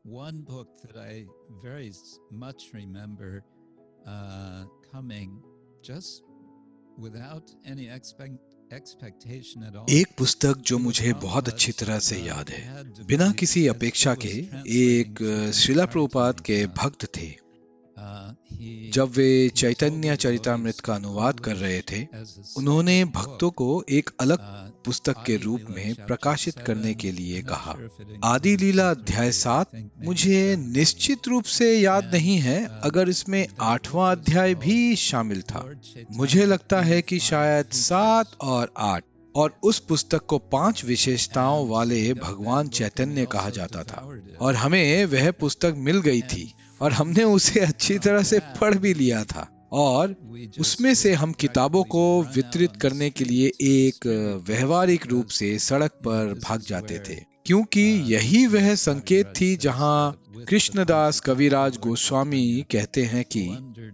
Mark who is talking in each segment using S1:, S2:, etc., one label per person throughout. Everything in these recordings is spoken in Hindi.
S1: one book that I very much remember coming just without any expectation at all.
S2: एक पुस्तक जो मुझे बहुत अच्छी तरह से याद है, बिना किसी अपेक्षा के, एक श्रीला प्रभुपाद के भक्त थे। जब वे चैतन्य चरितामृत का अनुवाद कर रहे थे, उन्होंने भक्तों को एक अलग पुस्तक के रूप में प्रकाशित करने के लिए कहा। आदि लीला अध्याय 7 मुझे निश्चित रूप से याद नहीं है अगर इसमें 8वां अध्याय भी शामिल था। मुझे लगता है कि शायद 7 और 8, और उस पुस्तक को 5 विशेषताओं वाले भगवान चैतन्य कहा जाता था, और हमें वह पुस्तक मिल गई थी और हमने उसे अच्छी तरह से पढ़ भी लिया था, और उसमें से हम किताबों को वितरित करने के लिए एक व्यवहारिक रूप से सड़क पर भाग जाते थे, क्योंकि यही वह संकेत थी जहां कृष्णदास कविराज गोस्वामी कहते हैं कि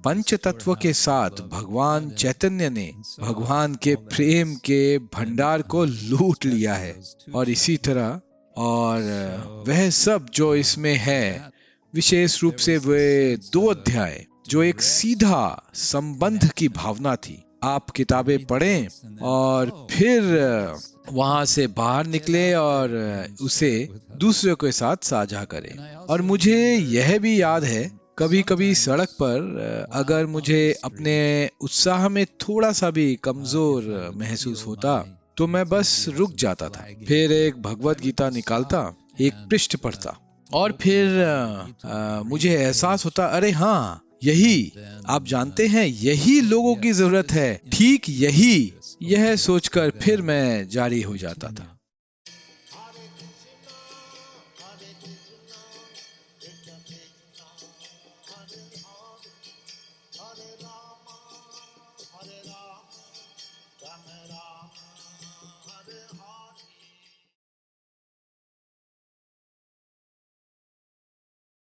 S2: पंच तत्व के साथ भगवान चैतन्य ने भगवान के प्रेम के भंडार को लूट लिया है, और इसी तरह और वह सब जो इसमें है, विशेष रूप से वे 2 अध्याय जो एक सीधा संबंध की भावना थी। आप किताबें पढ़ें और फिर वहां से बाहर निकले और उसे दूसरों के साथ साझा करें। और मुझे यह भी याद है, कभी कभी सड़क पर अगर मुझे अपने उत्साह में थोड़ा सा भी कमजोर महसूस होता तो मैं बस रुक जाता था, फिर एक भगवत गीता निकालता, एक पृष्ठ पढ़ता, और फिर मुझे एहसास होता, अरे हाँ, यही, आप जानते हैं, यही लोगों की जरूरत है, ठीक यही, यह सोचकर फिर मैं जारी हो जाता था।